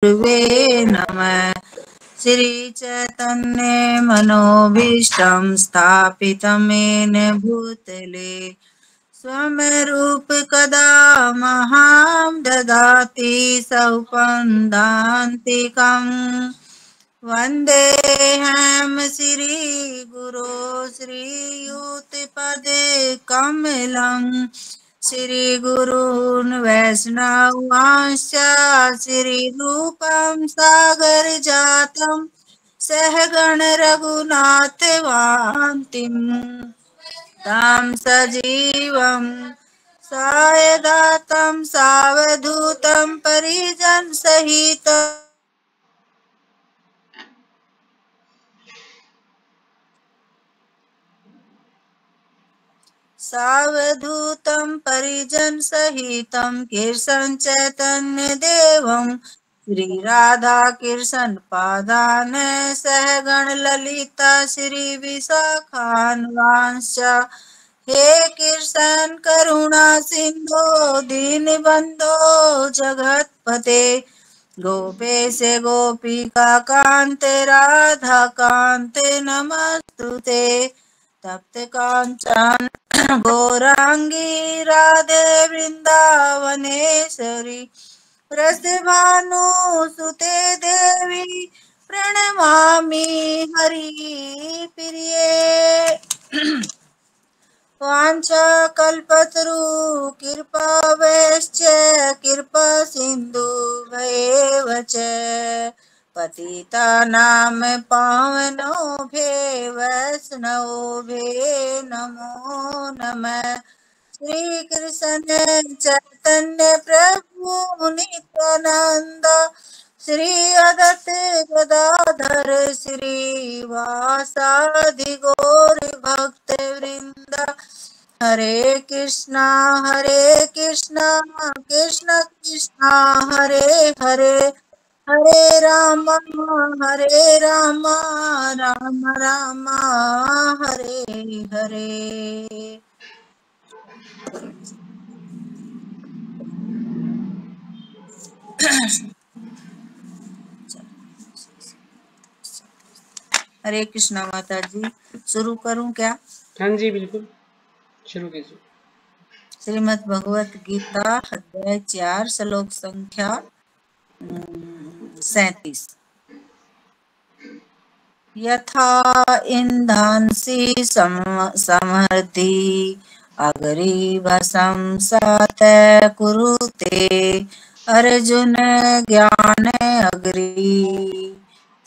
गुरुवे नमः। श्री चैतन्य मनोभीष्टं स्थापितमेन भूतले स्वरूप कदा महां ददाति सौपन्दान्तिकम् वन्देऽहं श्रीगुरो श्रीयुतपदे कमलम् श्रीगुरून् वैष्णवांश्च श्रीरूपं सागरजातं सहगण रघुनाथवान्तिम् तं सजीवं सायदातं सावधूतं परिजनसहितं सावधूतं परिजनसहितं कृष्ण चैतन्य देवं श्रीराधा कृष्ण पादान सहगण ललिता श्री विशाखान्वांश्च हे कृष्ण करुणा सिंधो दीनबंधो जगतपते गोपेश गोपिका कांते राधा कांते नमस्तुते तप्त कांचन गौरांगी राधे वृंदावनेश्वरी वृषभानुसुते देवी प्रणमामि हरिप्रिये वाञ्छाकल्पतरु कृपावैश्च कृपा सिन्धुभैव च पतितानां पावनोऽभ्यो वैष्णवोऽभ्यो नमो नमः। श्रीकृष्ण चैतन्य प्रभु नित्यानंद श्री अद्वैत गदाधर श्रीवासादि गौर भक्त वृंद हरे कृष्णा कृष्ण कृष्णा हरे हरे हरे राम राम राम हरे हरे। हरे कृष्णा माता जी, शुरू करूं क्या? हाँ जी बिल्कुल, शुरू कीजिए। श्रीमद् भगवत गीता अध्याय 4 श्लोक संख्या 37। यथा इंधांसि समृद्धि अग्नि भस्म सात कुरुते अर्जुन ज्ञान अग्नि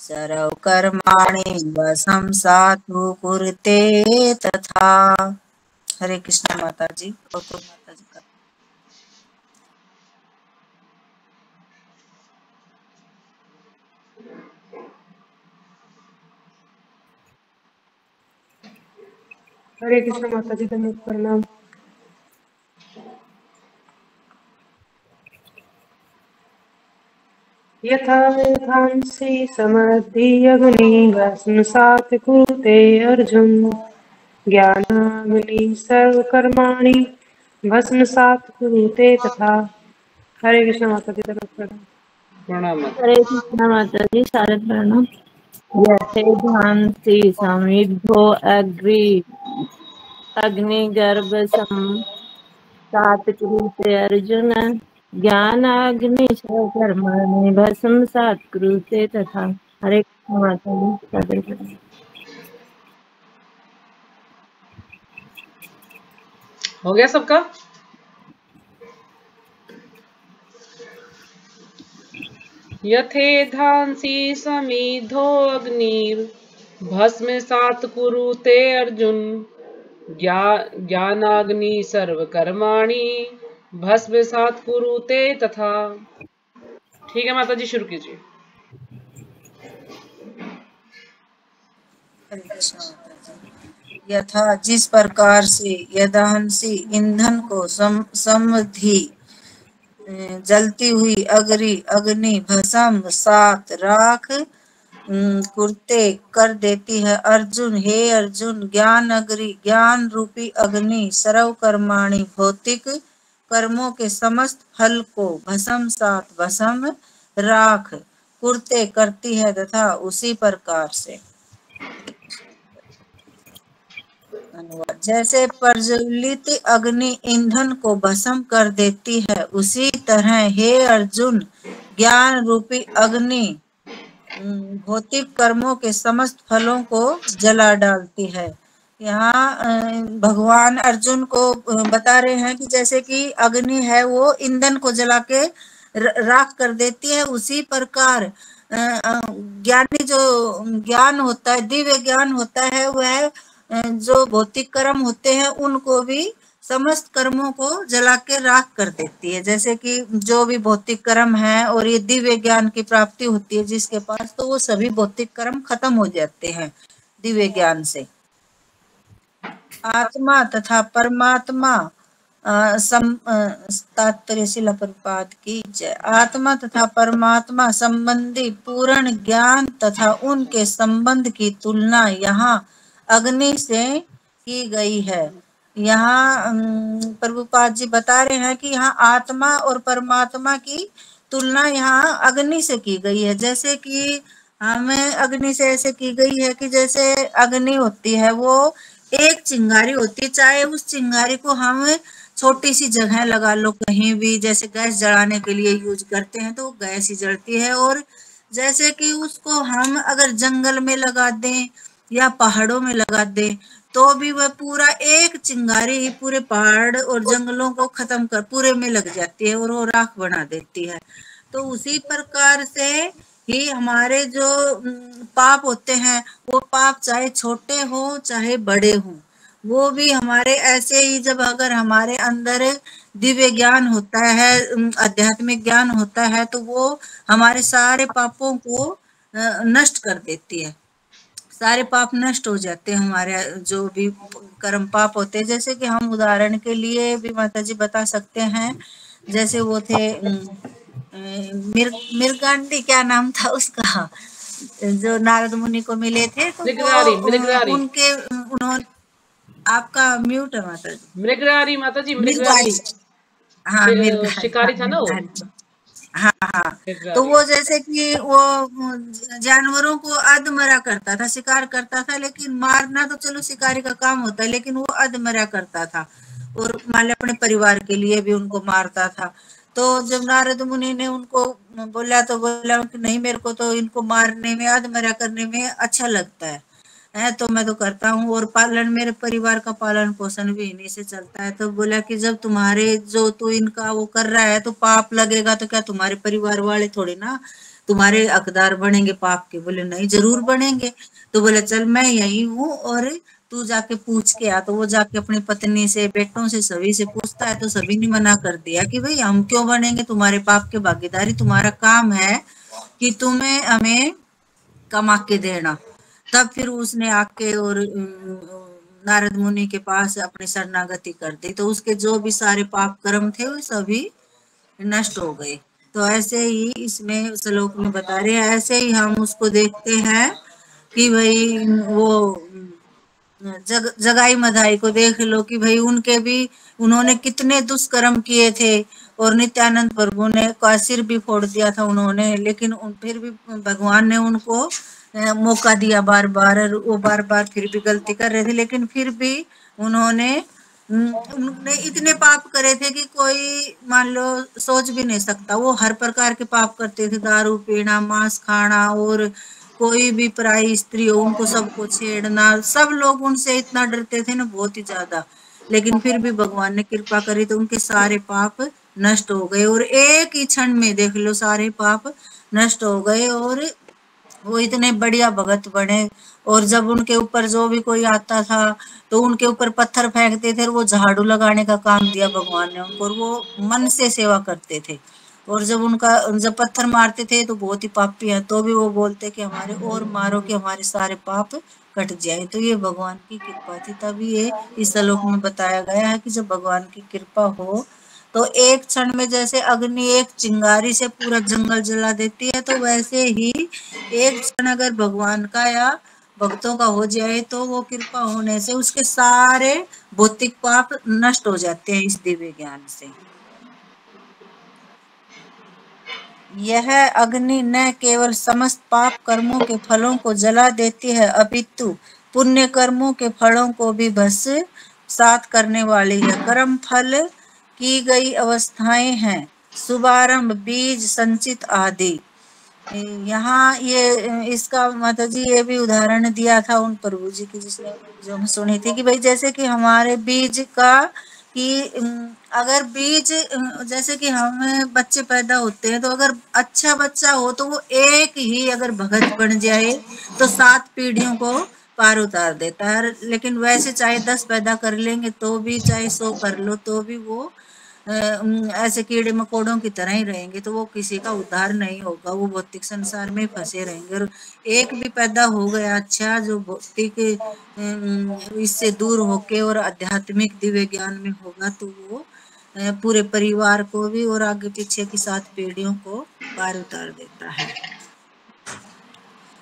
सर्व कर्माणि भस्म सातु कुरुते तथा। हरे कृष्ण माता जी। गौतम माता जी का हरे कृष्ण माता जी, धन्यवाद, प्रणाम। यथा यथांसि समृद्धि अग्नि भस्मसात् कुरुते अर्जुन ज्ञानाग्नि सर्वकर्माणि भस्मसात् कुरुते तथा। हरे कृष्ण माता जी, धन्यवाद, प्रणाम। हरे कृष्ण माता जी, सारे प्रणाम। यथेधांसि समिद्धो अग्निगर्भ सात कुरुते अर्जुन ज्ञानाग्नि कर्माणि भस्म सात कुरुते तथा। हरे कृष्ण माता जी, सारे प्रणाम। हो गया सबका? यथेधांसि समिद्धो अग्निर्भस्मसात् कुरुते अर्जुन ज्ञानाग्नि सर्वकर्माणि भस्मसात् कुरुते तथा। ठीक है माता जी, शुरू कीजिए। हरे कृष्ण माता जी। यथा जिस प्रकार से यदांसी ईंधन को समधि जलती हुई अग्नि भस्म सात राख कुर्ते कर देती है अर्जुन। हे अर्जुन, ज्ञान रूपी अग्नि सर्व कर्माणि भौतिक कर्मों के समस्त फल को भस्म सात भस्म राख कुर्ते करती है तथा उसी प्रकार से अनुवाद, जैसे प्रज्वलित अग्नि ईंधन को भस्म कर देती है, उसी तरह हे अर्जुन ज्ञान रूपी अग्नि भौतिक कर्मों के समस्त फलों को जला डालती है। यहाँ भगवान अर्जुन को बता रहे हैं कि जैसे कि अग्नि है वो ईंधन को जला के राख कर देती है, उसी प्रकार ज्ञानी जो ज्ञान होता है, दिव्य ज्ञान होता है, वह जो भौतिक कर्म होते हैं उनको भी समस्त कर्मों को जला के राख कर देती है। जैसे कि जो भी भौतिक कर्म है और ये दिव्य ज्ञान की प्राप्ति होती है जिसके पास, तो वो सभी भौतिक कर्म खत्म हो जाते हैं दिव्य ज्ञान से। आत्मा तथा परमात्मा तात्पर्य शिला प्रभुपाद की जय। आत्मा तथा परमात्मा संबंधी पूर्ण ज्ञान तथा उनके संबंध की तुलना यहाँ अग्नि से की गई है। यहाँ प्रभुपाद जी बता रहे हैं कि यहाँ आत्मा और परमात्मा की तुलना यहाँ अग्नि से की गई है। जैसे कि हमें अग्नि से ऐसे की गई है कि जैसे अग्नि होती है वो एक चिंगारी होती है, चाहे उस चिंगारी को हम छोटी सी जगह लगा लो कहीं भी, जैसे गैस जलाने के लिए यूज करते हैं तो गैस ही जलती है। और जैसे कि उसको हम अगर जंगल में लगा दें या पहाड़ों में लगा दें तो भी वह पूरा एक चिंगारी ही पूरे पहाड़ और जंगलों को खत्म कर पूरे में लग जाती है और वो राख बना देती है। तो उसी प्रकार से ही हमारे जो पाप होते हैं, वो पाप चाहे छोटे हो चाहे बड़े हो, वो भी हमारे ऐसे ही जब अगर हमारे अंदर दिव्य ज्ञान होता है, आध्यात्मिक ज्ञान होता है, तो वो हमारे सारे पापों को नष्ट कर देती है। सारे पाप नष्ट हो जाते हैं हमारे जो भी कर्म पाप होते हैं। जैसे कि हम उदाहरण के लिए भी माता जी बता सकते हैं, जैसे वो थे मिर्गांडी, क्या नाम था उसका, जो नारद मुनि को मिले थे, तो वो उनके उन्होंने आपका म्यूट है माता जी। मृगरारी माता जी, मृगरारी। हाँ मृगरारी, शिकारी था ना वो। हाँ। तो वो जैसे कि वो जानवरों को अधमरा करता था, शिकार करता था, लेकिन मारना तो चलो शिकारी का काम होता है, लेकिन वो अधमरा करता था और मान लो अपने परिवार के लिए भी उनको मारता था। तो जब नारद मुनि ने उनको बोला तो बोला कि नहीं, मेरे को तो इनको मारने में अधमरा करने में अच्छा लगता है तो मैं तो करता हूँ, और पालन मेरे परिवार का पालन पोषण भी इन्हीं से चलता है। तो बोला कि जब तुम्हारे जो तू इनका वो कर रहा है तो पाप लगेगा, तो क्या तुम्हारे परिवार वाले थोड़ी ना तुम्हारे हकदार बनेंगे पाप के? बोले नहीं, जरूर बनेंगे। तो बोले चल मैं यही हूँ और तू जाके पूछ के आ। तो वो जाके अपनी पत्नी से, बेटों से, सभी से पूछता है, तो सभी ने मना कर दिया कि भाई हम क्यों बनेंगे तुम्हारे पाप के भागीदारी, तुम्हारा काम है कि तुम्हें हमें कमा के देना। तब फिर उसने आके और नारद मुनि के पास अपनी शरणागति कर दी, तो उसके जो भी सारे पाप कर्म थे वो सभी नष्ट हो गए। तो ऐसे ही इसमें श्लोक में बता रहे हैं, ऐसे ही हम उसको देखते हैं कि भाई वो जगाई मधाई को देख लो कि भाई उनके भी उन्होंने कितने दुष्कर्म किए थे, और नित्यानंद प्रभु ने का सिर भी फोड़ दिया था उन्होंने, लेकिन फिर भी भगवान ने उनको मौका दिया बार बार, और वो बार बार फिर भी गलती कर रहे थे, लेकिन फिर भी उन्होंने इतने पाप करे थे कि कोई मान लो सोच भी नहीं सकता। वो हर प्रकार के पाप करते थे, दारू पीना, मांस खाना, और कोई भी पराई स्त्री हो उनको सबको छेड़ना। सब लोग उनसे इतना डरते थे ना, बहुत ही ज्यादा, लेकिन फिर भी भगवान ने कृपा करी तो उनके सारे पाप नष्ट हो गए, और एक ही क्षण में देख लो सारे पाप नष्ट हो गए, और वो इतने बढ़िया भगत बने। और जब उनके ऊपर जो भी कोई आता था तो उनके ऊपर पत्थर फेंकते थे, और वो झाड़ू लगाने का काम दिया भगवान ने उनको, और वो मन से सेवा करते थे। और जब पत्थर मारते थे तो बहुत ही पापी है, तो भी वो बोलते कि हमारे और मारो कि हमारे सारे पाप कट जाए। तो ये भगवान की कृपा थी, तभी ये इस श्लोक में बताया गया है कि जब भगवान की कृपा हो तो एक क्षण में जैसे अग्नि एक चिंगारी से पूरा जंगल जला देती है, तो वैसे ही एक क्षण अगर भगवान का या भक्तों का हो जाए तो वो कृपा होने से उसके सारे भौतिक पाप नष्ट हो जाते हैं इस दिव्य ज्ञान से। यह अग्नि न केवल समस्त पाप कर्मों के फलों को जला देती है, अपितु पुण्य कर्मों के फलों को भी भस्म-सात करने वाली है। कर्म फल की गई अवस्थाएं हैं, शुभारंभ, बीज संचित आदि। यहाँ ये इसका माता जी ये भी उदाहरण दिया था उन प्रभु जी की जिसने जो हम सुनी थी कि भाई जैसे कि हमारे बीज का कि अगर बीज जैसे कि हम बच्चे पैदा होते हैं तो अगर अच्छा बच्चा हो तो वो एक ही अगर भगत बन जाए तो 7 पीढ़ियों को पार उतार देता है। लेकिन वैसे चाहे 10 पैदा कर लेंगे तो भी, चाहे 100 कर लो तो भी वो ऐसे कीड़े मकोड़ों की तरह ही रहेंगे, तो वो किसी का उद्धार नहीं होगा, वो भौतिक संसार में फंसे रहेंगे। और एक भी पैदा हो गया अच्छा जो भौतिक इससे दूर होके और आध्यात्मिक दिव्य ज्ञान में होगा तो वो पूरे परिवार को भी और आगे पीछे की 7 पीढ़ियों को पार उतार देता है।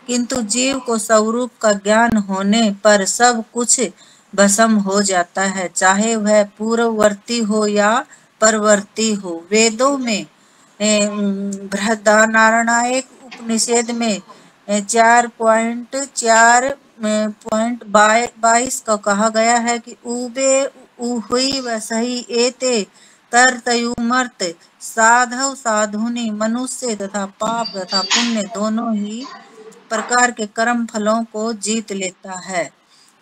किंतु जीव को स्वरूप का ज्ञान होने पर सब कुछ भस्म हो जाता है, चाहे वह पूर्ववर्ती हो या परवर्ती हो। वेदों में बृहदारण्यक उपनिषद में 4.4.22 का कहा गया है कि ऊबे उहुई वसही एते तरतयुमर्त साधव साधुनी मनुष्य तथा पाप तथा पुण्य दोनों ही प्रकार के कर्म फलों को जीत लेता है।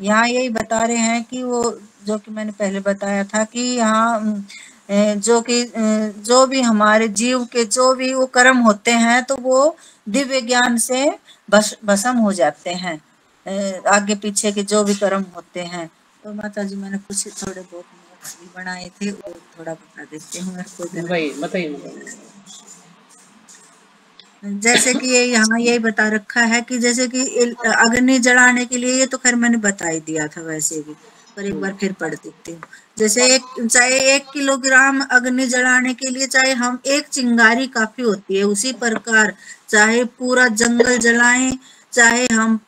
यहाँ यही बता रहे हैं कि वो जो कि मैंने पहले बताया था कि यहाँ जो कि जो भी हमारे जीव के जो भी वो कर्म होते हैं तो वो दिव्य ज्ञान से भस्म हो जाते हैं, आगे पीछे के जो भी कर्म होते हैं। तो माता जी मैंने कुछ थोड़े बहुत नोट्स भी बनाए थे वो थोड़ा बता देती हूँ मेरे को। बताइए। जैसे कि ये यहाँ यही बता रखा है कि जैसे कि अग्नि जलाने के लिए, ये तो खैर मैंने बता ही दिया था वैसे भी, पर एक बार फिर पढ़ देती हूँ। जैसे चाहे 1 किलोग्राम अग्नि जलाने के लिए चाहे हम एक चिंगारी काफी होती है, उसी प्रकार चाहे पूरा जंगल जलाएं, चाहे हम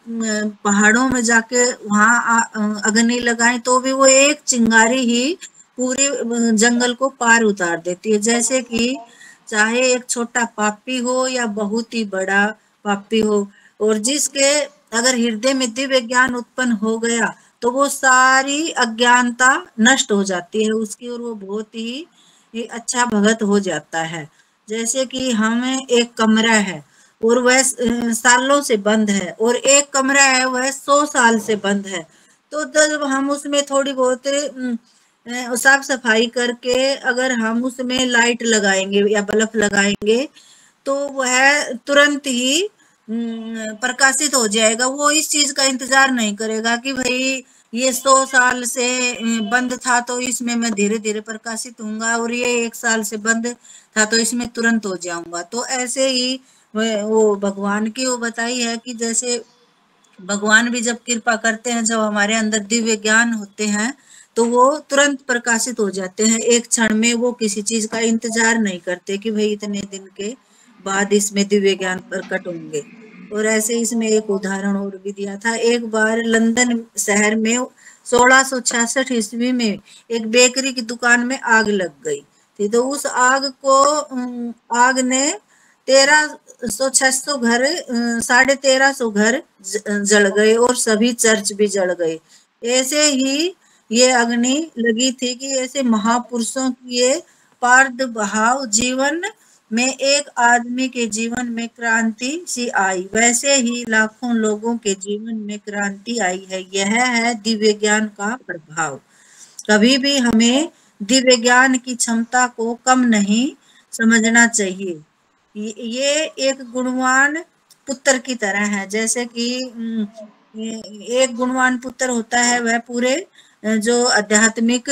पहाड़ों में जाके वहां अग्नि लगाएं तो भी वो एक चिंगारी ही पूरे जंगल को पार उतार देती है। जैसे कि चाहे एक छोटा पापी हो या बहुत ही बड़ा पापी हो, और जिसके अगर हृदय में दिव्य ज्ञान उत्पन्न हो गया तो वो सारी अज्ञानता नष्ट हो जाती है उसकी, और वो बहुत ही अच्छा भगत हो जाता है। जैसे कि हमें एक कमरा है और वह सालों से बंद है, और एक कमरा है वह 100 साल से बंद है, तो जब हम उसमें थोड़ी बहुत साफ सफाई करके अगर हम उसमें लाइट लगाएंगे या बल्ब लगाएंगे तो वह तुरंत ही प्रकाशित हो जाएगा। वो इस चीज का इंतजार नहीं करेगा कि भाई ये 100 साल से बंद था तो इसमें मैं धीरे धीरे प्रकाशित होऊंगा, और ये 1 साल से बंद था तो इसमें तुरंत हो जाऊंगा। तो ऐसे ही वो भगवान की वो बताई है कि जैसे भगवान भी जब कृपा करते हैं, जब हमारे अंदर दिव्य ज्ञान होते हैं तो वो तुरंत प्रकाशित हो जाते हैं, एक क्षण में। वो किसी चीज का इंतजार नहीं करते कि भाई इतने दिन के बाद इसमें दिव्य ज्ञान प्रकट होंगे। और ऐसे इसमें एक उदाहरण और भी दिया था। एक बार लंदन शहर में 1666 ईस्वी में एक बेकरी की दुकान में आग लग गई थी, तो उस आग ने 1300-600 घर 1350 घर जल गए और सभी चर्च भी जल गए। ऐसे ही ये अग्नि लगी थी कि ऐसे महापुरुषों की ये प्रादुर्भाव जीवन में एक आदमी के जीवन में क्रांति सी आई, वैसे ही लाखों लोगों के जीवन में क्रांति आई है। यह है दिव्य ज्ञान का प्रभाव। कभी भी हमें दिव्य ज्ञान की क्षमता को कम नहीं समझना चाहिए। ये एक गुणवान पुत्र की तरह है। जैसे कि एक गुणवान पुत्र होता है वह पूरे जो आध्यात्मिक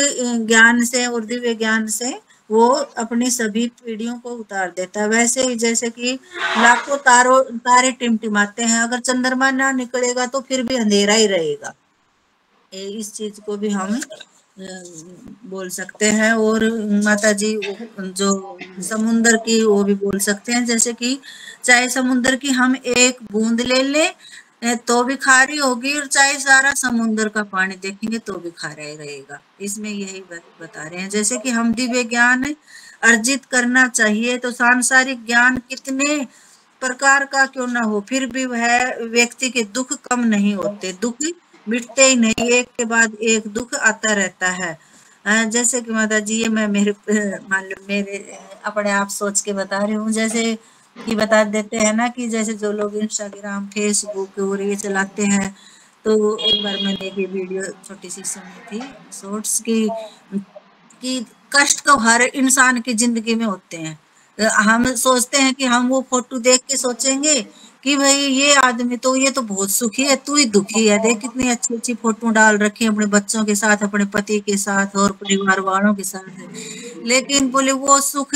ज्ञान से और दिव्य ज्ञान से वो अपनी सभी पीढ़ियों को उतार देता है। वैसे ही जैसे कि लाखों तारे टिमटिमाते हैं, अगर चंद्रमा ना निकलेगा तो फिर भी अंधेरा ही रहेगा। इस चीज को भी हम बोल सकते हैं। और माता जी जो समुन्दर की वो भी बोल सकते हैं, जैसे कि चाहे समुन्दर की हम एक बूंद ले लें तो भी खारी होगी, और चाहे सारा समुन्द्र का पानी देखेंगे तो भी खारा ही रहेगा। इसमें यही बता रहे हैं। जैसे कि हम दिव्य ज्ञान अर्जित करना चाहिए, तो सांसारिक ज्ञान कितने प्रकार का क्यों ना हो, फिर भी वह व्यक्ति के दुख कम नहीं होते, दुख मिटते ही नहीं, एक के बाद एक दुख आता रहता है। जैसे कि माता जी, ये मैं मेरे मान लो मेरे अपने आप सोच के बता रही हूँ, जैसे कि बता देते हैं ना कि जैसे जो लोग इंस्टाग्राम, फेसबुक और ये चलाते हैं, तो एक बार मैंने एक ये वीडियो छोटी सी सुनी थी शॉर्ट्स की कि कष्ट तो हर इंसान की जिंदगी में होते हैं। हम सोचते हैं कि हम वो फोटो देख के सोचेंगे कि भाई ये आदमी तो, ये तो बहुत सुखी है, तू ही दुखी है, देख कितनी अच्छी अच्छी फोटो डाल रखी है अपने बच्चों के साथ, अपने पति के साथ और परिवार वालों के साथ। लेकिन बोले वो सुख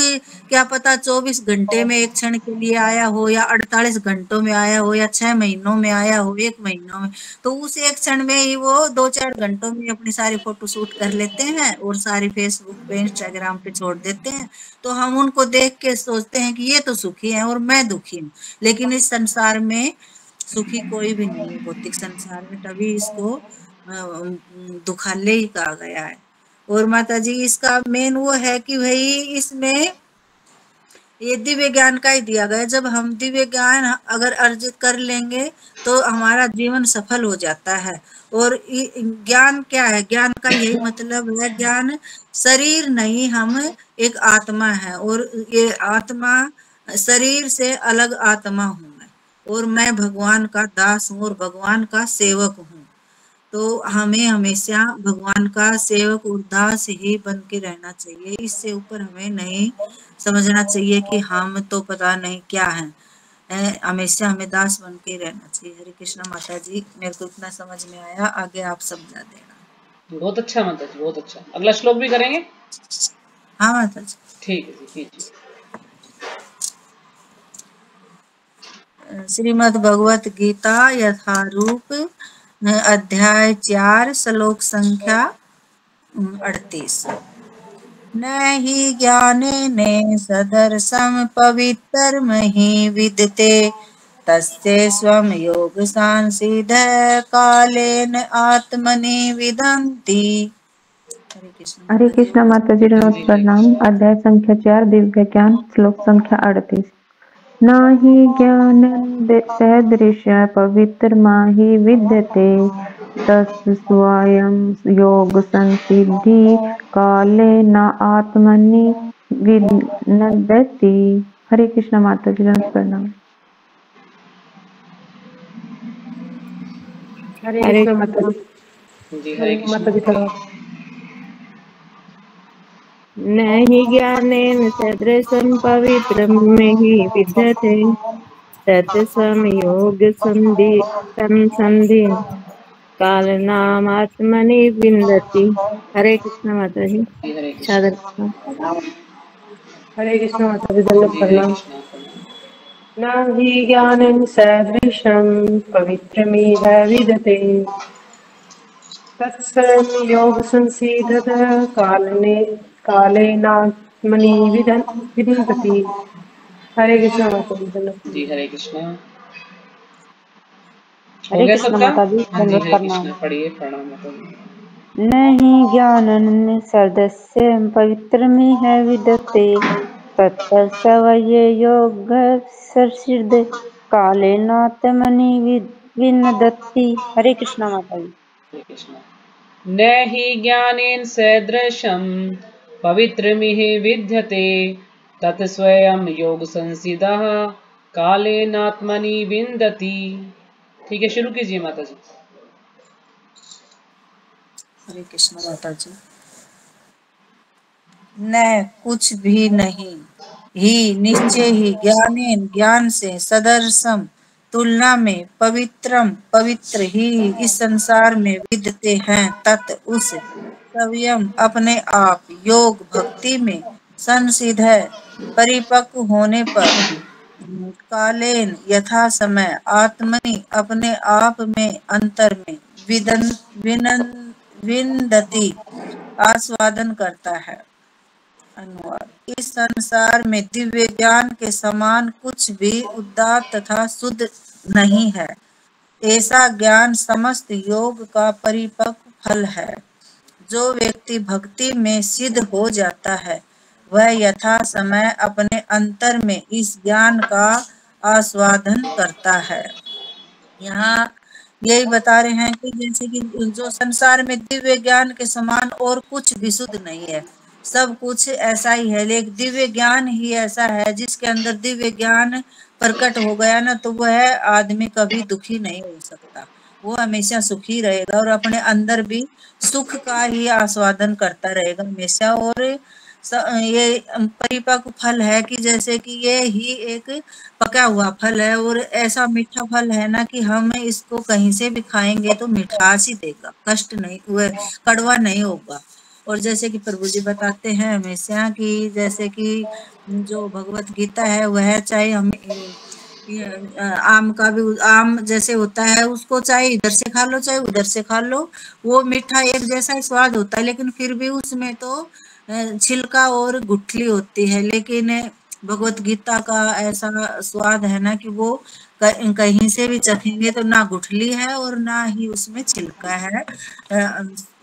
क्या पता 24 घंटे में एक क्षण के लिए आया हो, या 48 घंटों में आया हो, या 6 महीनों में आया हो, 1 महीनों में, तो उस एक क्षण में ही वो 2-4 घंटों में अपनी सारी फोटो शूट कर लेते हैं और सारी फेसबुक पे, इंस्टाग्राम पे छोड़ देते हैं। तो हम उनको देख के सोचते हैं कि ये तो सुखी है और मैं दुखी हूँ। लेकिन इस संसार में सुखी कोई भी नहीं है, भौतिक संसार में, तभी इसको दुखालय ही कहा गया है। और माता जी इसका मेन वो है कि भाई इसमें ये दिव्य ज्ञान का ही दिया गया है। जब हम दिव्य ज्ञान अगर अर्जित कर लेंगे तो हमारा जीवन सफल हो जाता है। और ज्ञान क्या है, ज्ञान का यही मतलब है, ज्ञान शरीर नहीं, हम एक आत्मा है, और ये आत्मा शरीर से अलग आत्मा हूँ मैं, और मैं भगवान का दास हूँ और भगवान का सेवक हूँ। तो हमें हमेशा भगवान का सेवक और दास ही बन के रहना चाहिए, इससे ऊपर हमें नहीं समझना चाहिए कि हम तो पता नहीं क्या है। हमेशा हमें दास बन के रहना चाहिए। हरे कृष्णा माता जी, मेरे को इतना समझ में आया, आगे आप समझा देना। बहुत अच्छा माता जी, बहुत अच्छा। अगला श्लोक भी करेंगे? हाँ माता जी, ठीक है जी, कीजिए। श्रीमद् भगवत गीता यथारूप अध्याय 4 श्लोक संख्या 38। न हि ज्ञानेन सदर्शम पवित्रमहि विदते तस्य स्वं योग सांसिध कालेन आत्मनि विदन्ति। हरे कृष्णा माता जी नमः प्रणाम। अध्याय संख्या 4 दिव्य ज्ञान श्लोक संख्या 38। नाहि ज्ञानं सदृश पवित्र माहि विद्यते तस्य स्वयं योग संसिद्धि काले न आत्मनि विनदति। हरे कृष्णा माता जी नमः प्रणाम। हरे हरे कृष्णा माता कृष्णा। जी। जी हरे माता जी कृष्ण। थोड़ा न हि ज्ञानेन सदृशं पवित्रमिहि विद्यते तत्स्वं योग संसन्धि कालनामात्मनि विन्दति। हरे कृष्ण माता जी। जी हरे कृष्ण। सादर प्रणाम। हरे कृष्णा माता जी दंडवत जी हरे प्रणाम। कृष्ण। न हि ज्ञानं सदृशं पवित्रमिह विदते तत्स्वं योग संसीदत कालेनात्मनि विदन्ति। हरे कृष्णा माता जी दंडवत जी प्रणाम। हरे कृष्ण। हो हरे गया कृष्ण सबका? माता जी हाँ जी दंडवत हरे प्रणाम। कृष्ण, पढ़िए। प्रणाम माता जी। न हि ज्ञानं सदस्य पवित्रमिह विदते तत्सवये योगः कालेनात्मनि विनदति। हरे कृष्णा माता जी। हरे कृष्ण। न हि ज्ञानेन सदृशं पवित्रमिह विद्यते तत् स्वयं योग संसिदः कालेनात्मनि विन्दति। ठीक है, शुरू कीजिए माता जी। हरे कृष्ण माता जी। न कुछ भी नहीं, ही निश्चय ही, ज्ञानेन ज्ञान से, सदर्शम तुलना में, पवित्रम पवित्र ही इस संसार में, विद्यते हैं तत् उस, स्वयं अपने आप, योग भक्ति में, संसिध परिपक्व होने पर, कालेन यथा समय, आत्मनि अपने आप में, अंतर में, विन्दति आस्वादन करता है। अनुवाद। इस संसार में दिव्य ज्ञान के समान कुछ भी उदात्त तथा शुद्ध नहीं है। ऐसा ज्ञान समस्त योग का परिपक्व फल है। जो व्यक्ति भक्ति में सिद्ध हो जाता है वह यथा समय अपने अंतर में इस ज्ञान का आस्वादन करता है। यहाँ यही बता रहे हैं कि जैसे कि जो संसार में दिव्य ज्ञान के समान और कुछ भी शुद्ध नहीं है, सब कुछ ऐसा ही है, लेकिन दिव्य ज्ञान ही ऐसा है जिसके अंदर दिव्य ज्ञान प्रकट हो गया ना, तो वह आदमी कभी दुखी नहीं हो सकता, वो हमेशा सुखी रहेगा और अपने अंदर भी सुख का ही आस्वादन करता रहेगा हमेशा। और ये परिपक्व फल है कि जैसे कि ये ही एक पका हुआ फल है और ऐसा मीठा फल है ना कि हम इसको कहीं से भी खाएंगे तो मिठास ही देगा, कष्ट नहीं, वह कड़वा नहीं होगा। और जैसे कि प्रभु जी बताते हैं हमेशा कि जैसे कि जो भगवत गीता है वह चाहे हम आम का भी, आम जैसे होता है उसको चाहे इधर से खा लो चाहे उधर से खा लो, वो मीठा एक जैसा ही स्वाद होता है, लेकिन फिर भी उसमें तो छिलका और गुठली होती है। लेकिन भगवत गीता का ऐसा स्वाद है ना कि वो कहीं से भी चखेंगे तो ना गुठली है और ना ही उसमें छिलका है,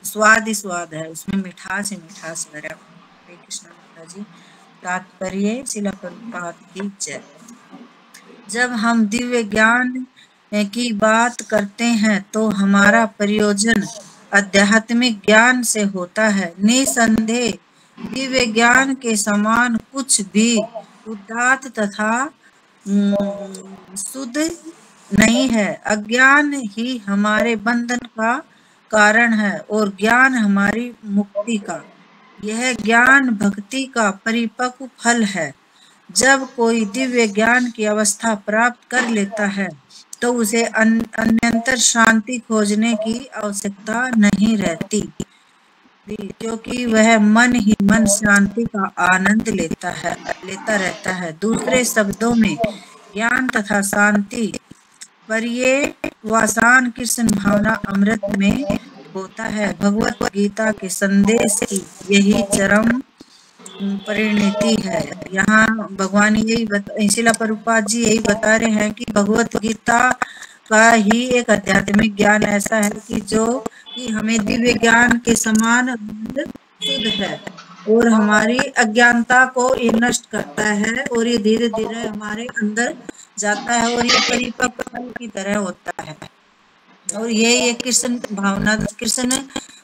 स्वाद ही स्वाद है, उसमें मिठास ही मिठास भरा। हरे कृष्ण माता जी। तात्पर्य शिला प्रभुपाद की जय। जब हम दिव्य ज्ञान की बात करते हैं तो हमारा प्रयोजन आध्यात्मिक ज्ञान से होता है। निसंदेह दिव्य ज्ञान के समान कुछ भी उदात्त तथा शुद्ध नहीं है। अज्ञान ही हमारे बंधन का कारण है और ज्ञान हमारी मुक्ति का। यह ज्ञान भक्ति का परिपक्व फल है। जब कोई दिव्य ज्ञान की अवस्था प्राप्त कर लेता है तो उसे अन्यंतर शांति खोजने की आवश्यकता नहीं रहती, क्योंकि वह मन ही मन शांति का आनंद लेता रहता है। दूसरे शब्दों में ज्ञान तथा शांति पर्यवसान कृष्ण भावना अमृत में होता है। भगवत गीता के संदेश की यही चरम परिणति है। यहाँ भगवान यही शिला प्रभुपाद जी यही बता रहे हैं कि भगवत गीता का ही एक आध्यात्मिक ज्ञान ऐसा है कि जो कि हमें दिव्य ज्ञान के समान शुद्ध है और हमारी अज्ञानता को ये नष्ट करता है और ये धीरे धीरे हमारे अंदर जाता है और ये परिपक्व की तरह होता है। और ये कृष्ण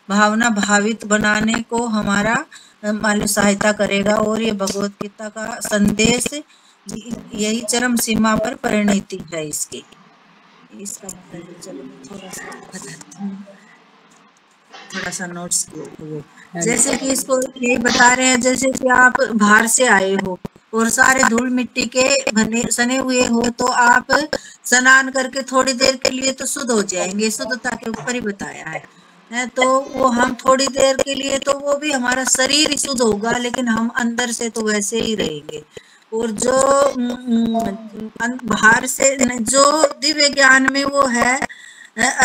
भावना भावित बनाने को हमारा मानो सहायता करेगा। और ये भगवत गीता का संदेश यही चरम सीमा पर परिणति है इसकी। इसका मतलब चलो मैं थोड़ा सा बताती हूँ, थोड़ा सा नोट्स जैसे कि इसको यही बता रहे हैं, जैसे कि आप बाहर से आए हो और सारे धूल मिट्टी के सने हुए हो तो आप स्नान करके थोड़ी देर के लिए तो शुद्ध हो जाएंगे, शुद्धता के ऊपर ही बताया है। तो वो हम थोड़ी देर के लिए तो वो भी हमारा शरीर शुद्ध होगा, लेकिन हम अंदर से तो वैसे ही रहेंगे। और जो बाहर से जो दिव्य ज्ञान में वो है,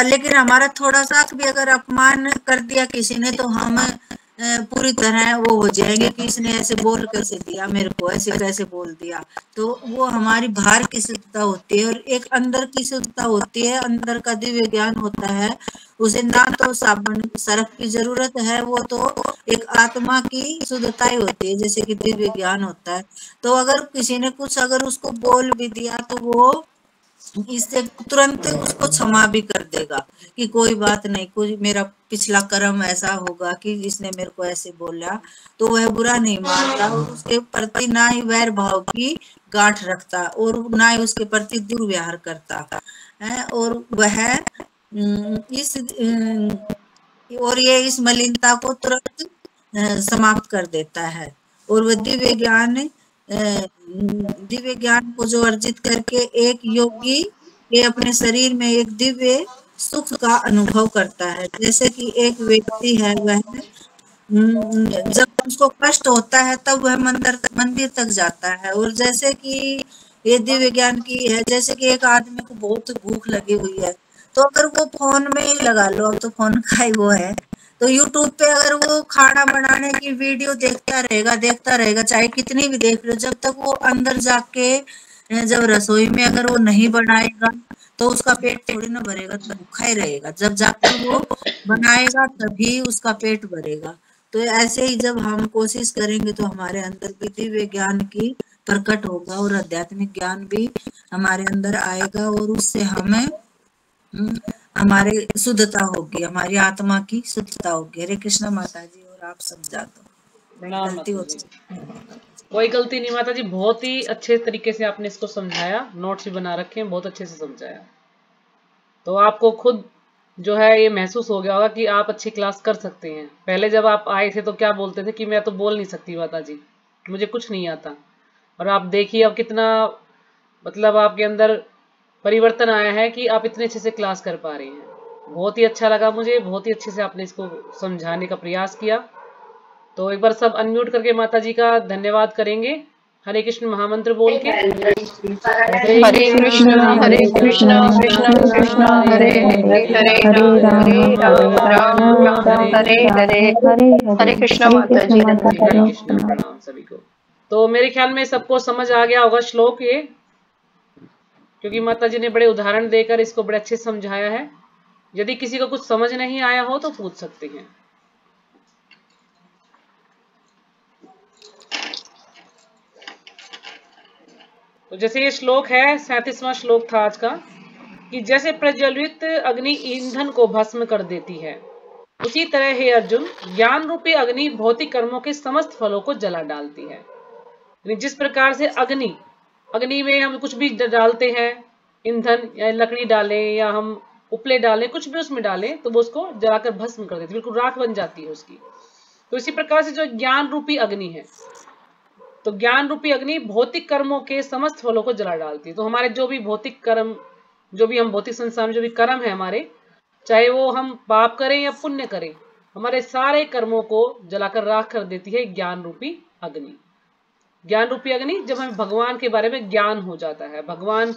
लेकिन हमारा थोड़ा सा भी अगर अपमान कर दिया किसी ने तो हम पूरी तरह वो हो जाएंगे कि इसने ऐसे बोल कैसे दिया मेरे को, ऐसे कैसे बोल दिया। तो वो हमारी बाहर की शुद्धता होती है और एक अंदर की शुद्धता होती है। अंदर का दिव्य ज्ञान होता है, उसे ना तो साबुन सर्फ की जरूरत है, वो तो एक आत्मा की शुद्धता ही होती है जैसे कि दिव्य ज्ञान होता है। तो अगर किसी ने कुछ अगर उसको बोल भी दिया तो वो इससे तुरंत उसको क्षमा भी कर देगा कि कोई बात नहीं, कोई मेरा पिछला कर्म ऐसा होगा कि इसने मेरे को ऐसे बोला, तो वह बुरा नहीं मानता और उसके प्रति ना ही वैर भाव की गांठ रखता और ना ही उसके प्रति दुर्व्यवहार करता है। और वह इस मलिनता को तुरंत समाप्त कर देता है। और वह दिव्य ज्ञान को जो अर्जित करके एक योगी ये अपने शरीर में एक दिव्य सुख का अनुभव करता है। जैसे कि एक व्यक्ति है, वह जब उसको कष्ट होता है तब वह मंदिर तक जाता है। और जैसे कि ये दिव्य ज्ञान की है, जैसे कि एक आदमी को बहुत भूख लगी हुई है तो अगर वो फोन में ही लगा लो, अब तो फोन का ही वो है, तो यूट्यूब पे अगर वो खाना बनाने की वीडियो देखता रहेगा चाहे कितनी भी देख लो, जब तक वो अंदर जाके जब रसोई में अगर वो नहीं बनाएगा तो उसका पेट थोड़ी ना भरेगा, तो भूखा ही रहेगा। जब जाकर वो बनाएगा तभी उसका पेट भरेगा। तो ऐसे ही जब हम कोशिश करेंगे तो हमारे अंदर भी दिव्य ज्ञान की प्रकट होगा और आध्यात्मिक ज्ञान भी हमारे अंदर आएगा और उससे हमें हमारे शुद्धता होगी, हमारी आत्मा की शुद्धता होगी। हरे कृष्णा माता जी। और आप समझा दो, प्रणाम गलती हो माता जी। कोई गलती नहीं माता जी, बहुत ही अच्छे तरीके से आपने इसको समझाया, नोट्स भी बना रखे हैं, बहुत अच्छे से समझाया। तो आपको खुद जो है ये महसूस हो गया होगा कि आप अच्छी क्लास कर सकते हैं। पहले जब आप आए थे तो क्या बोलते थे कि मैं तो बोल नहीं सकती माता जी, मुझे कुछ नहीं आता। और आप देखिए अब कितना मतलब आपके अंदर परिवर्तन आया है कि आप इतने अच्छे से क्लास कर पा रहे हैं। बहुत ही अच्छा लगा मुझे, बहुत ही अच्छे से आपने इसको समझाने का प्रयास किया। तो एक बार सब अनम्यूट करके माता जी का धन्यवाद करेंगे, हरे कृष्ण महामंत्र बोल के। हरे कृष्णा कृष्णा कृष्णा हरे हरे राम राम हरे हरे। हरे कृष्णा माता जी। हरे कृष्ण, प्रणाम सभी को। तो मेरे ख्याल में सबको समझ आ गया होगा श्लोक ये, क्योंकि माता जी ने बड़े उदाहरण देकर इसको बड़े अच्छे से समझाया है। यदि किसी को कुछ समझ नहीं आया हो तो पूछ सकते हैं। तो जैसे ये श्लोक है 37वां श्लोक था आज का, कि जैसे प्रज्वलित अग्नि ईंधन को भस्म कर देती है, उसी तरह हे अर्जुन ज्ञान रूपी अग्नि भौतिक कर्मों के समस्त फलों को जला डालती है। जिस प्रकार से अग्नि में हम कुछ भी डालते हैं, ईंधन या लकड़ी डालें या हम उपले डालें, कुछ भी उसमें डालें तो वो उसको जलाकर भस्म कर देती है, बिल्कुल राख बन जाती है उसकी। तो इसी प्रकार से जो ज्ञान रूपी अग्नि है, तो ज्ञान रूपी अग्नि भौतिक कर्मों के समस्त फलों को जला डालती है। तो हमारे जो भी भौतिक कर्म, जो भी हम भौतिक संसार में जो भी कर्म है हमारे, चाहे वो हम पाप करें या पुण्य करें, हमारे सारे कर्मों को जलाकर राख कर देती है ज्ञान रूपी अग्नि। ज्ञान रूपी अग्नि, जब हमें भगवान के बारे में ज्ञान हो जाता है, भगवान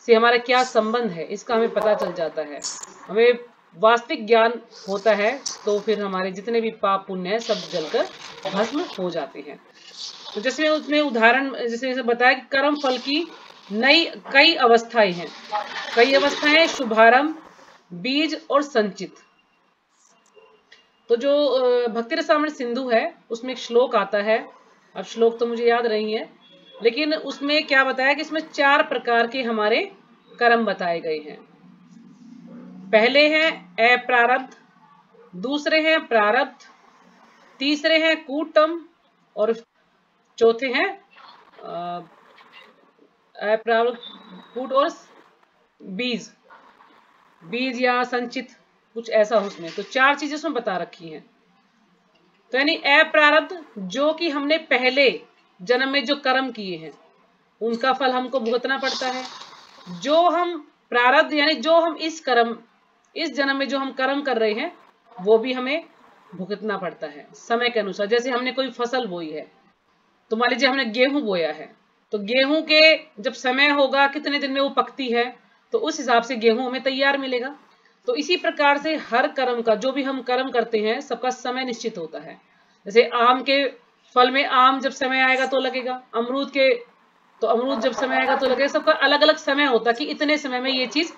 से हमारा क्या संबंध है इसका हमें पता चल जाता है, हमें वास्तविक ज्ञान होता है, तो फिर हमारे जितने भी पाप पुण्य है सब जलकर भस्म हो जाते हैं। तो जैसे उसमें उदाहरण जैसे बताया कि कर्म फल की कई अवस्थाएं हैं। कई अवस्थाएं शुभारंभ, बीज और संचित। तो जो भक्ति रसामृत सिंधु है उसमें एक श्लोक आता है, अब श्लोक तो मुझे याद नहीं है, लेकिन उसमें क्या बताया कि इसमें 4 प्रकार के हमारे कर्म बताए गए हैं। पहले हैं अप्रारब्ध, दूसरे हैं प्रारब्ध, तीसरे हैं कूटम और चौथे हैं अप्रारब्ध, कूट और बीज या संचित, कुछ ऐसा उसमें। तो 4 चीजें उसमें बता रखी हैं। तो यानी अप्रारब्ध, जो कि हमने पहले जन्म में जो कर्म किए हैं उनका फल हमको भुगतना पड़ता है। जो हम प्रारब्ध यानी जो हम इस जन्म में जो हम कर्म कर रहे हैं वो भी हमें भुगतना पड़ता है समय के अनुसार। जैसे हमने कोई फसल बोई है, तो मान लीजिए हमने गेहूं बोया है, तो गेहूं के जब समय होगा कितने दिन में वो पकती है, तो उस हिसाब से गेहूं हमें तैयार मिलेगा। तो इसी प्रकार से हर कर्म का, जो भी हम कर्म करते हैं सबका समय निश्चित होता है। जैसे आम के फल में आम जब समय आएगा तो लगेगा, अमरूद के तो अमरूद जब समय आएगा तो लगेगा। सबका अलग अलग समय होता है कि इतने समय में ये चीज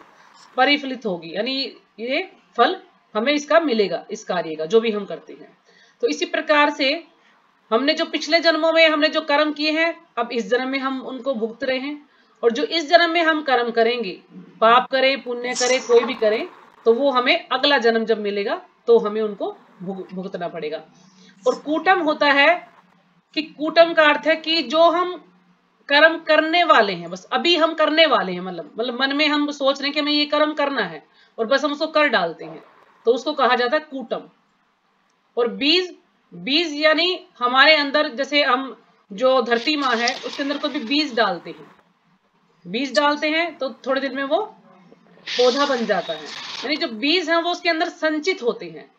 परिफलित होगी, यानी ये फल हमें इसका मिलेगा, इस कार्य का जो भी हम करते हैं। तो इसी प्रकार से हमने जो पिछले जन्मों में हमने जो कर्म किए हैं, अब इस जन्म में हम उनको भुगत रहे हैं। और जो इस जन्म में हम कर्म करेंगे, पाप करें पुण्य करें कोई भी करें, तो वो हमें अगला जन्म जब मिलेगा तो हमें उनको भुगतना पड़ेगा। और कूटम होता है कि कूटम का अर्थ है कि जो हम कर्म करने वाले हैं, बस अभी हम करने वाले हैं, मतलब मन में हम सोच रहे हैं कि हमें ये कर्म करना है और बस हम उसको कर डालते हैं, तो उसको कहा जाता है कूटम। और बीज यानी हमारे अंदर, जैसे हम जो धरती माँ है उसके अंदर कोई भी बीज डालते हैं तो थोड़े दिन में वो पौधा बन जाता है। यानी जो बीज हैं वो उसके अंदर संचित होते हैं,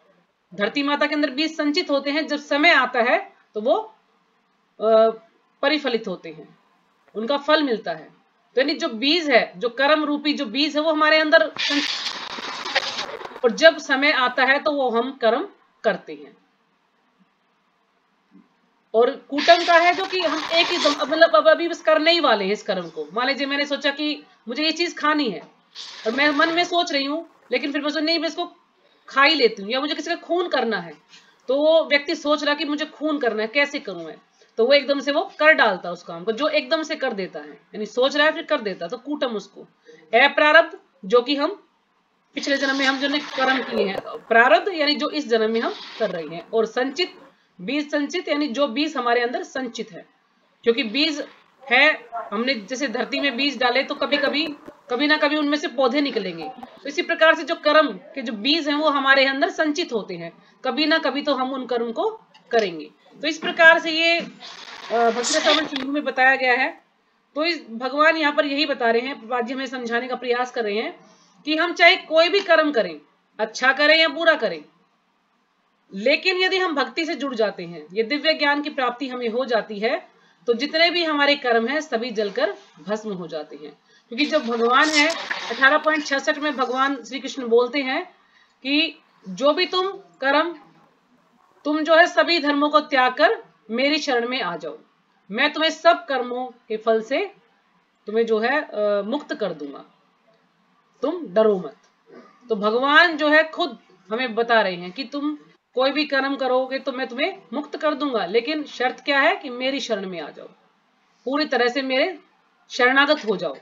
धरती माता के अंदर बीज संचित होते हैं। जब समय आता है तो वो परिफलित होते हैं, उनका फल मिलता है। तो यानी जो बीज है, जो कर्म रूपी जो बीज है वो हमारे अंदर, और जब समय आता है तो वो हम कर्म करते हैं। और कूटम का है जो कि हम एक ही मतलब अब अभी बस करने ही वाले हैं इस कर्म को। मान लीजिए मैंने सोचा कि मुझे ये चीज खानी है और मैं मन में सोच रही हूँ, लेकिन फिर मैं सोच नहीं मैं इसको खा ही लेती हूँ, या मुझे किसी का खून करना है तो वो व्यक्ति सोच रहा कि मुझे खून करना है, कैसे करूं मैं, तो वो एकदम से वो कर डालता उस काम को, जो एकदम से कर देता है, यानी सोच रहा है फिर कर देता, तो कूटम उसको। अप्रारब्ध जो कि हम पिछले जन्म में हम जो कर्म किए हैं, प्रारब्ध यानी जो इस जन्म में हम कर रहे हैं, और संचित बीज संचित यानी जो बीज हमारे अंदर संचित है, क्योंकि बीज है, हमने जैसे धरती में बीज डाले तो कभी ना कभी उनमें से पौधे निकलेंगे, तो इसी प्रकार से जो कर्म के जो बीज हैं वो हमारे अंदर संचित होते हैं, कभी ना कभी तो हम उन कर्म को करेंगे। तो इस प्रकार से ये भक्तिरसामृत सिंधु में बताया गया है। तो इस भगवान यहाँ पर यही बता रहे हैं, प्रभुपाद जी हमें समझाने का प्रयास कर रहे हैं कि हम चाहे कोई भी कर्म करें, अच्छा करें या बुरा करें, लेकिन यदि हम भक्ति से जुड़ जाते हैं, ये दिव्य ज्ञान की प्राप्ति हमें हो जाती है, तो जितने भी हमारे कर्म हैं सभी जलकर भस्म हो जाते हैं। क्योंकि जब भगवान है 18.66 में भगवान श्री कृष्ण बोलते हैं कि जो भी तुम कर्म, तुम जो है सभी धर्मों को त्याग कर मेरी शरण में आ जाओ, मैं तुम्हें सब कर्मों के फल से तुम्हें जो है मुक्त कर दूंगा, तुम डरो मत। तो भगवान जो है खुद हमें बता रहे हैं कि तुम कोई भी कर्म करोगे तो मैं तुम्हें मुक्त कर दूंगा, लेकिन शर्त क्या है कि मेरी शरण में आ जाओ, पूरी तरह से मेरे शरणागत हो जाओ,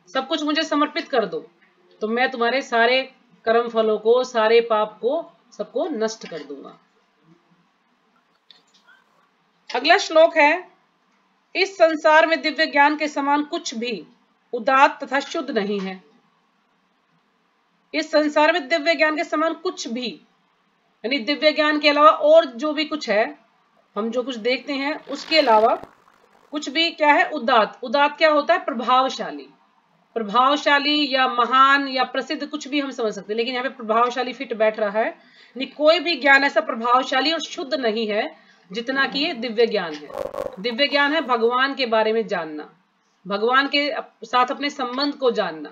सब कुछ मुझे समर्पित कर दो, तो मैं तुम्हारे सारे कर्म फलों को, सारे पाप को, सबको नष्ट कर दूंगा। अगला श्लोक है, इस संसार में दिव्य ज्ञान के समान कुछ भी उदात्त तथा शुद्ध नहीं है। इस संसार में दिव्य ज्ञान के समान कुछ भी, यानी दिव्य ज्ञान के अलावा और जो भी कुछ है, हम जो कुछ देखते हैं उसके अलावा कुछ भी क्या है, उदात्त। उदात्त क्या होता है, प्रभावशाली, प्रभावशाली या महान या प्रसिद्ध, कुछ भी हम समझ सकते हैं, लेकिन यहाँ पे प्रभावशाली फिट बैठ रहा है। यानी कोई भी ज्ञान ऐसा प्रभावशाली और शुद्ध नहीं है जितना कि ये दिव्य ज्ञान है। दिव्य ज्ञान है भगवान के बारे में जानना, भगवान के साथ अपने संबंध को जानना,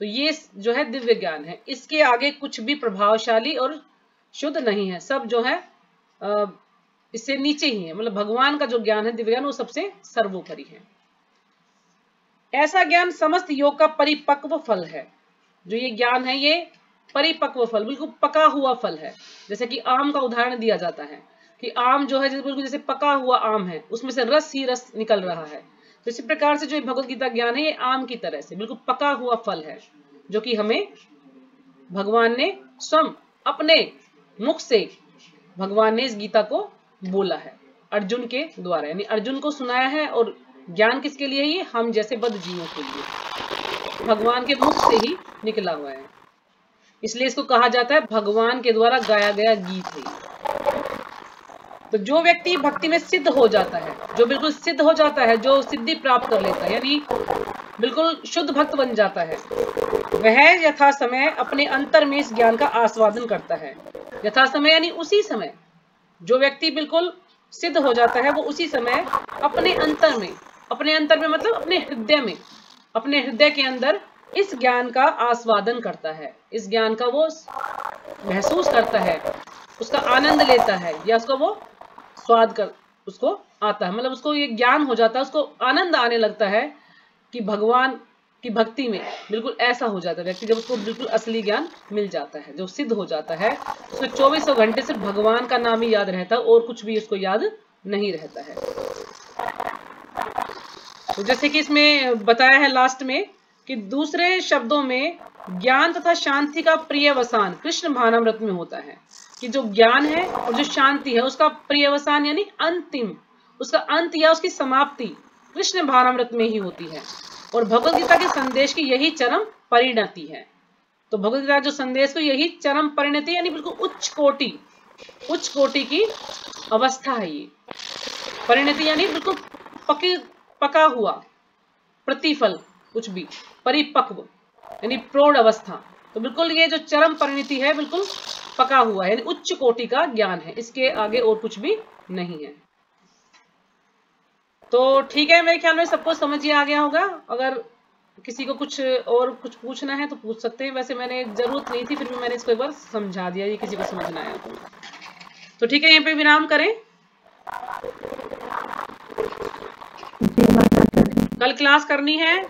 तो ये जो है दिव्य ज्ञान है। इसके आगे कुछ भी प्रभावशाली और शुद्ध नहीं है, सब जो है इससे नीचे ही है। मतलब भगवान का जो ज्ञान है दिव्य ज्ञान, वो सबसे सर्वोपरि है। ऐसा ज्ञान समस्त योग का परिपक्व फल है। जो ये ज्ञान है ये परिपक्व फल, बिल्कुल पका हुआ फल है। जैसे कि आम का उदाहरण दिया जाता है कि आम जो है बिल्कुल जैसे पका हुआ आम है, उसमें से रस ही रस निकल रहा है। तो इसी प्रकार से जो भगवत गीता ज्ञान है ये आम की तरह से बिल्कुल पका हुआ फल है, जो कि हमें भगवान ने स्वयं अपने मुख से भगवान ने इस गीता को बोला है अर्जुन के द्वारा, यानी अर्जुन को सुनाया है। और ज्ञान किसके लिए? ये हम जैसे बद्ध जीवों के लिए, भगवान के मुख से ही निकला हुआ है, इसलिए इसको कहा जाता है भगवान के द्वारा गाया गया गीत है। तो जो व्यक्ति भक्ति में सिद्ध हो जाता है, जो बिल्कुल सिद्ध हो जाता है, जो सिद्धि प्राप्त कर लेता है, यानी बिल्कुल शुद्ध भक्त बन जाता है, वह यथा समय अपने अंतर में इस ज्ञान का आस्वादन करता है। यथा समय यानी उसी समय, जो व्यक्ति बिल्कुल सिद्ध हो जाता है वो उसी समय अपने अंतर में मतलब अपने हृदय में, अपने हृदय के अंदर इस ज्ञान का आस्वादन करता है, इस ज्ञान का वो महसूस करता है, उसका आनंद लेता है, या उसका वो स्वाद कर उसको आता है। मतलब उसको ये ज्ञान हो जाता है, उसको आनंद आने लगता है कि भगवान की भक्ति में बिल्कुल ऐसा हो जाता है व्यक्ति, जब उसको बिल्कुल असली ज्ञान मिल जाता है, जो सिद्ध हो जाता है, उसको 2400 घंटे सिर्फ भगवान का नाम ही याद रहता है और कुछ भी उसको याद नहीं रहता है। तो जैसे कि इसमें बताया है लास्ट में कि दूसरे शब्दों में ज्ञान तथा शांति का प्रियवसान कृष्ण भानामृत में होता है, कि जो ज्ञान है और जो शांति है उसका प्रियवसान यानी अंतिम, उसका अंत या उसकी समाप्ति कृष्ण भानामृत में ही होती है। और भगवद गीता के संदेश की यही चरम परिणति है। तो भगवद गीता जो संदेश को यही चरम परिणति यानी बिल्कुल उच्च कोटि की अवस्था है। ये परिणति यानी बिल्कुल पका हुआ प्रतिफल, कुछ भी परिपक्व यानी प्रौढ़ अवस्था। तो बिल्कुल ये जो चरम परिणति है बिल्कुल पका हुआ है, यानी उच्च कोटि का ज्ञान है, इसके आगे और कुछ भी नहीं है। तो ठीक है, मेरे ख्याल में सबको समझ ही आ गया होगा। अगर किसी को कुछ पूछना है तो पूछ सकते हैं। वैसे मैंने जरूरत नहीं थी, फिर भी मैंने इसको एक बार समझा दिया, ये किसी को समझना आया तो ठीक है, यहीं पे विराम करें। कल क्लास करनी है